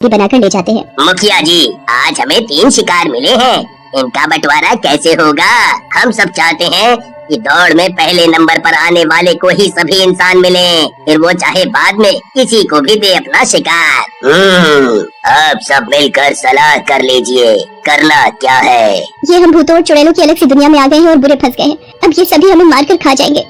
बनाकर ले जाते हैं। मुखिया जी, आज हमें 3 शिकार मिले हैं, इनका बंटवारा कैसे होगा? हम सब चाहते हैं कि दौड़ में पहले नंबर पर आने वाले को ही सभी इंसान मिले, फिर वो चाहे बाद में किसी को भी दे अपना शिकार। अब सब मिलकर सलाह कर लीजिए, करना क्या है? ये हम भूतों और चुड़ैलों की अलग सी दुनिया में आ गए हैं और बुरे फंस गए हैं। अब ये सभी हमें मारकर खा जाएंगे।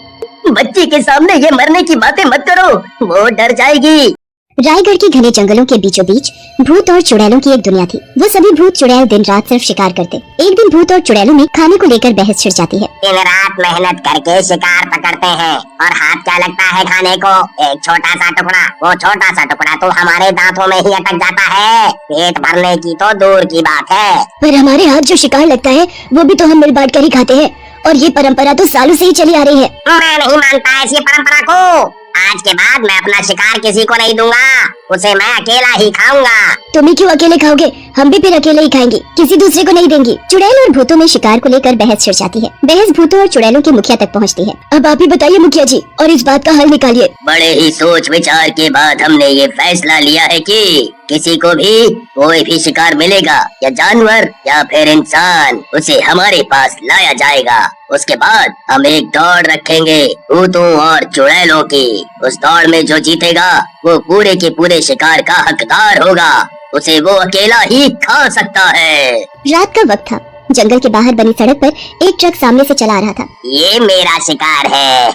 बच्ची के सामने ये मरने की बातें मत करो, वो डर जाएगी। रायगढ़ के घने जंगलों के बीचों बीच भूत और चुड़ैलों की एक दुनिया थी। वो सभी भूत चुड़ैल दिन रात सिर्फ शिकार करते। एक दिन भूत और चुड़ैलों में खाने को लेकर बहस छिड़ जाती है। दिन रात मेहनत करके शिकार पकड़ते हैं और हाथ क्या लगता है खाने को? एक छोटा सा टुकड़ा। वो छोटा सा टुकड़ा तो हमारे दांतों में ही अटक जाता है, पेट भरने की तो दूर की बात है। पर हमारे हाथ जो शिकार लगता है वो भी तो हम मिल बांट कर ही खाते हैं, और ये परंपरा तो सालों से ही चली आ रही है। मैं नहीं मानता ऐसी परंपरा को। आज के बाद मैं अपना शिकार किसी को नहीं दूंगा, उसे मैं अकेला ही खाऊंगा। तुम ही क्यों अकेले खाओगे? हम भी फिर अकेले ही खाएंगे, किसी दूसरे को नहीं देंगे। चुड़ैल और भूतों में शिकार को लेकर बहस छिड़ जाती है। बहस भूतों और चुड़ैलों के मुखिया तक पहुंचती है। अब आप ही बताइए मुखिया जी, और इस बात का हल निकालिए। बड़े ही सोच विचार के बाद हमने ये फैसला लिया है कि किसी को भी कोई भी शिकार मिलेगा, या जानवर या फिर इंसान, उसे हमारे पास लाया जाएगा। उसके बाद हम एक दौड़ रखेंगे भूतों और चुड़ैलों की। उस दौड़ में जो जीतेगा वो पूरे के पूरे शिकार का हकदार होगा, उसे वो अकेला ही खा सकता है। रात का वक्त था। जंगल के बाहर बनी सड़क पर एक ट्रक सामने से चला आ रहा था। ये मेरा शिकार है।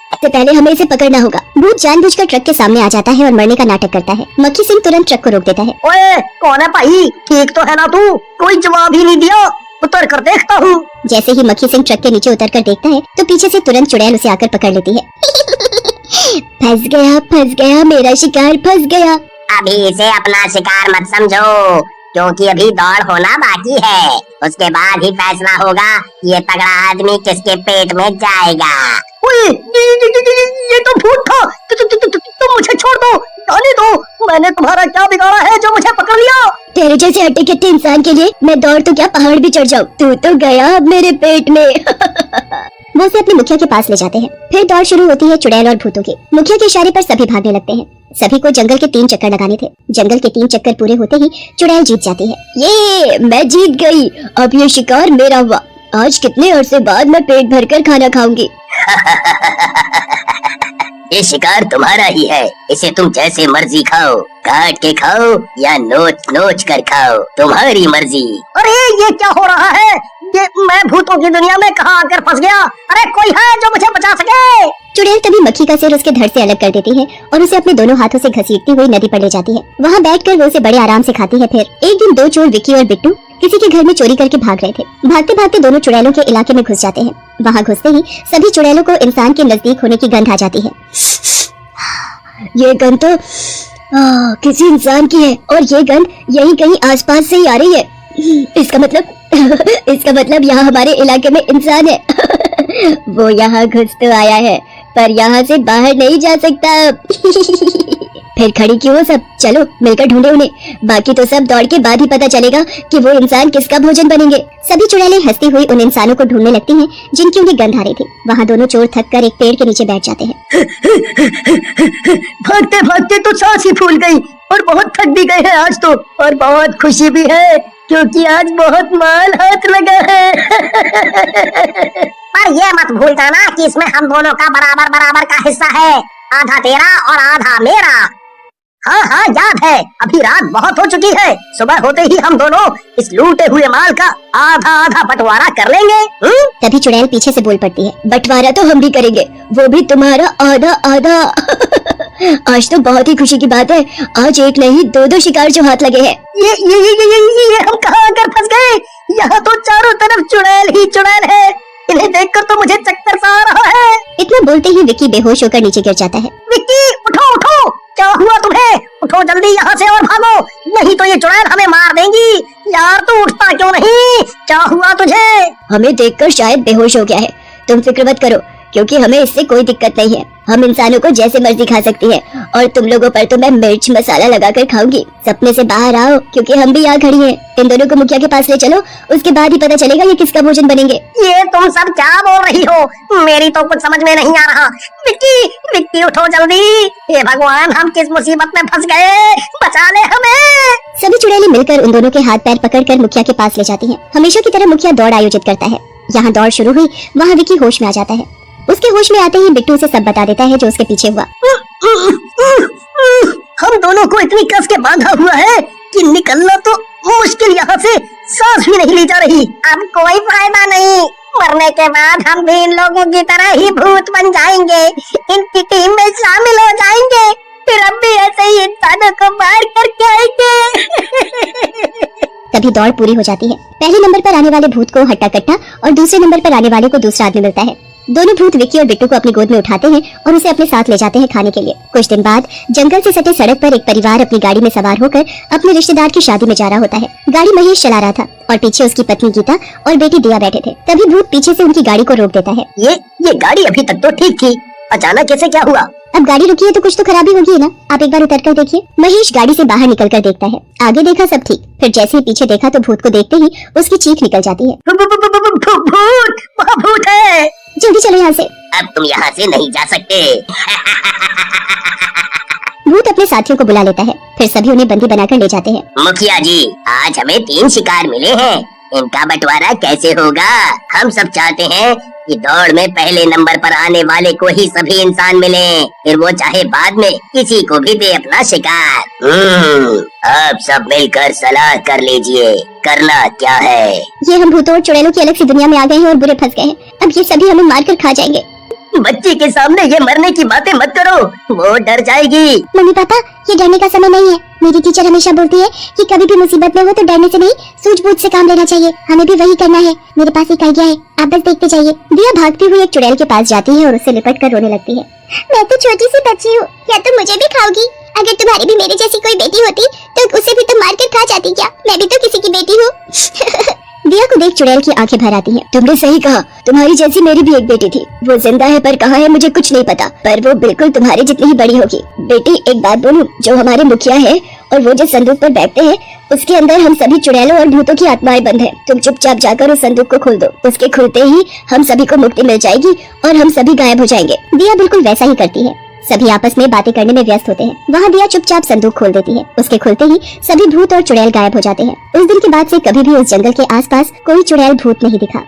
सबसे पहले हमें इसे पकड़ना होगा। भूत जानबूझकर ट्रक के सामने आ जाता है और मरने का नाटक करता है। मक्खी सिंह तुरंत ट्रक को रोक देता है। ओए, कौन है भाई? ठीक तो है ना तू? कोई जवाब ही नहीं दिया। उतर कर देखता हूँ। जैसे ही मक्खी सिंह ट्रक के नीचे उतर कर देखता है तो पीछे से तुरंत चुड़ैल उसे आकर पकड़ लेती है। फंस गया, मेरा शिकार फंस गया। अभी इसे अपना शिकार मत समझो, क्योंकि अभी दौड़ होना बाकी है। उसके बाद ही फैसला होगा ये तगड़ा आदमी किसके पेट में जाएगा। ये तो भूत था। तुम मुझे छोड़ दो, जाने दो। मैंने तुम्हारा क्या बिगाड़ा है जो मुझे पकड़ लिया? तेरे जैसे हट्टे कट्टे इंसान के लिए मैं दौड़ तो क्या पहाड़ भी चढ़ जाऊं। तू तो गया मेरे पेट में। वो उसे अपने मुखिया के पास ले जाते हैं। फिर दौड़ शुरू होती है चुड़ैल और भूतों की। मुखिया के इशारे पर सभी भागने लगते हैं। सभी को जंगल के 3 चक्कर लगाने थे। जंगल के 3 चक्कर पूरे होते ही चुड़ैल जीत जाती है। ये मैं जीत गई, अब ये शिकार मेरा हुआ। आज कितने अरसे बाद मैं पेट भरकर खाना खाऊंगी। ये शिकार तुम्हारा ही है, इसे तुम जैसे मर्जी खाओ, काट के खाओ या नोच नोच कर खाओ, तुम्हारी मर्जी। अरे ये क्या हो रहा है? ये मैं भूतों की दुनिया में कहाँ आकर फंस गया? अरे कोई है जो मुझे बचा सके? चुड़ैल तभी मक्खी का सिर उसके धड़ से अलग कर देती है और उसे अपने दोनों हाथों से घसीटती हुई नदी पर ले जाती है। वहाँ बैठकर वो उसे बड़े आराम से खाती है। फिर एक दिन 2 चोर विक्की और बिट्टू किसी के घर में चोरी करके भाग रहे थे। भागते भागते दोनों चुड़ैलों के इलाके में घुस जाते हैं। वहाँ घुसते ही सभी चुड़ैलों को इंसान के नजदीक होने की गंध आ जाती है। ये गंध तो किसी इंसान की है, और ये गंध यहीं कहीं आसपास से ही आ रही है। इसका मतलब यहाँ हमारे इलाके में इंसान है। वो यहाँ घुस तो आया है, पर यहाँ से बाहर नहीं जा सकता। फिर खड़ी क्यों हो सब? चलो मिलकर ढूंढे उन्हें। बाकी तो सब दौड़ के बाद ही पता चलेगा कि वो इंसान किसका भोजन बनेंगे। सभी चुड़ैलें हंसती हुई उन इंसानों को ढूंढने लगती हैं जिनकी उन्हें गंध आ रही थी। वहाँ दोनों चोर थक कर एक पेड़ के नीचे बैठ जाते हैं। भागते भागते तो सांस ही फूल गई और बहुत थक भी गए हैं आज तो, और बहुत खुशी भी है क्योंकि आज बहुत माल हाथ लगा है। पर ये मत भूल जाना कि इसमें हम दोनों का बराबर बराबर का हिस्सा है, आधा तेरा और आधा मेरा। हाँ याद है, अभी रात बहुत हो चुकी है, सुबह होते ही हम दोनों इस लूटे हुए माल का आधा आधा बंटवारा कर लेंगे। तभी चुड़ैल पीछे से बोल पड़ती है, बंटवारा तो हम भी करेंगे, वो भी तुम्हारा आधा आधा। आज तो बहुत ही खुशी की बात है, आज एक नहीं 2 शिकार जो हाथ लगे हैं। ये हम कहाँ आकर फंस गए? यहाँ तो चारों तरफ चुड़ैल ही चुड़ैल है, इन्हें देखकर तो मुझे चक्कर सा आ रहा है। इतना बोलते ही विक्की बेहोश होकर नीचे गिर जाता है। विक्की उठो उठो, क्या हुआ तुम्हें? उठो जल्दी यहाँ से और भागो, नहीं तो ये चुड़ैल हमें मार देंगी। यार तू उठता क्यों नहीं? क्या हुआ तुझे? हमें देखकर शायद बेहोश हो गया है। तुम फिक्र मत करो, क्योंकि हमें इससे कोई दिक्कत नहीं है। हम इंसानों को जैसे मर्जी खा सकती है और तुम लोगों पर तो मैं मिर्च मसाला लगाकर खाऊंगी। सपने से बाहर आओ क्योंकि हम भी यहाँ खड़ी हैं। इन दोनों को मुखिया के पास ले चलो, उसके बाद ही पता चलेगा ये किसका भोजन बनेंगे। ये तुम सब क्या बोल रही हो? मेरी तो कुछ समझ में नहीं आ रहा। विक्की, विक्की उठो जल्दी। हे भगवान, हम किस मुसीबत में फंस गए, बचा ले हमें। सभी चुड़ैलें मिलकर उन दोनों के हाथ पैर पकड़कर मुखिया के पास ले जाती हैं। हमेशा की तरह मुखिया दौड़ आयोजित करता है। यहाँ दौड़ शुरू हुई, वहाँ विक्की होश में आ जाता है। उसके होश में आते ही बिट्टू उसे सब बता देता है जो उसके पीछे हुआ। हम दोनों को इतनी कस के बांधा हुआ है कि निकलना तो मुश्किल, यहाँ से सांस भी नहीं ली जा रही। अब कोई फायदा नहीं, मरने के बाद हम भी इन लोगों की तरह ही भूत बन जाएंगे, इनकी टीम में शामिल हो जाएंगे, फिर हम भी ऐसे ही इंसानों को मार कर खाएंगे। तभी दौड़ पूरी हो जाती है। पहले नंबर पर आने वाले भूत को हट्टा कट्टा और दूसरे नंबर पर आने वाले को दूसरा आदमी मिलता है। दोनों भूत विक्की और बिट्टू को अपनी गोद में उठाते हैं और उसे अपने साथ ले जाते हैं खाने के लिए। कुछ दिन बाद जंगल से सटे सड़क पर एक परिवार अपनी गाड़ी में सवार होकर अपने रिश्तेदार की शादी में जा रहा होता है। गाड़ी महेश चला रहा था और पीछे उसकी पत्नी गीता और बेटी दिया बैठे थे। तभी भूत पीछे से उनकी गाड़ी को रोक देता है। ये गाड़ी अभी तक तो ठीक थी, अचानक कैसे क्या हुआ? अब गाड़ी रुकी है तो कुछ तो खराबी होगी है ना, आप एक बार उतर कर देखिए। महेश गाड़ी से बाहर निकल कर देखता है। आगे देखा सब ठीक, फिर जैसे ही पीछे देखा तो भूत को देखते ही उसकी चीख निकल जाती है। भूत, वहाँ भूत है। जल्दी चलो यहाँ से। अब तुम यहाँ से नहीं जा सकते। भूत अपने साथियों को बुला लेता है, फिर सभी उन्हें बंदी बनाकर ले जाते हैं। मुखिया जी, आज हमें 3 शिकार मिले हैं, इनका बंटवारा कैसे होगा? हम सब चाहते हैं कि दौड़ में पहले नंबर पर आने वाले को ही सभी इंसान मिले, फिर वो चाहे बाद में किसी को भी दे अपना शिकार। अब सब मिलकर सलाह कर लीजिए, करना क्या है? ये हम भूतों और चुड़ैलों की अलग सी दुनिया में आ गए हैं और बुरे फंस गए हैं। अब ये सभी हमें मारकर खा जाएंगे। बच्ची के सामने ये मरने की बातें मत करो, वो डर जाएगी। मम्मी पापा, ये डरने का समय नहीं है। मेरी टीचर हमेशा बोलती है कि कभी भी मुसीबत में हो तो डरने से नहीं, सूझबूझ से काम लेना चाहिए। हमें भी वही करना है। मेरे पास एक आइडिया है, आप बस देखते जाइए। दिया भागती हुई एक चुड़ैल के पास जाती है और उससे लिपट कर रोने लगती है। मैं तो छोटी सी बच्ची हूँ, क्या तुम मुझे भी खाओगी? अगर तुम्हारी भी मेरे जैसी कोई बेटी होती तो उसे भी तुम मार कर खा जाती क्या? मैं भी तो किसी की बेटी हूँ। दिया को देख चुड़ैल की आंखें भर आती हैं। तुमने सही कहा, तुम्हारी जैसी मेरी भी एक बेटी थी। वो जिंदा है पर कहाँ है मुझे कुछ नहीं पता, पर वो बिल्कुल तुम्हारे जितनी ही बड़ी होगी। बेटी एक बात बोलूं, जो हमारे मुखिया है और वो जो संदूक पर बैठते हैं उसके अंदर हम सभी चुड़ैलों और भूतों की आत्माएं बंद है। तुम चुपचाप जाकर उस संदूक को खोल दो, उसके खुलते ही हम सभी को मुक्ति मिल जाएगी और हम सभी गायब हो जाएंगे। दिया बिल्कुल वैसा ही करती है। सभी आपस में बातें करने में व्यस्त होते हैं। वहाँ दिया चुपचाप संदूक खोल देती है। उसके खुलते ही सभी भूत और चुड़ैल गायब हो जाते हैं। उस दिन के बाद से कभी भी उस जंगल के आसपास कोई चुड़ैल भूत नहीं दिखा।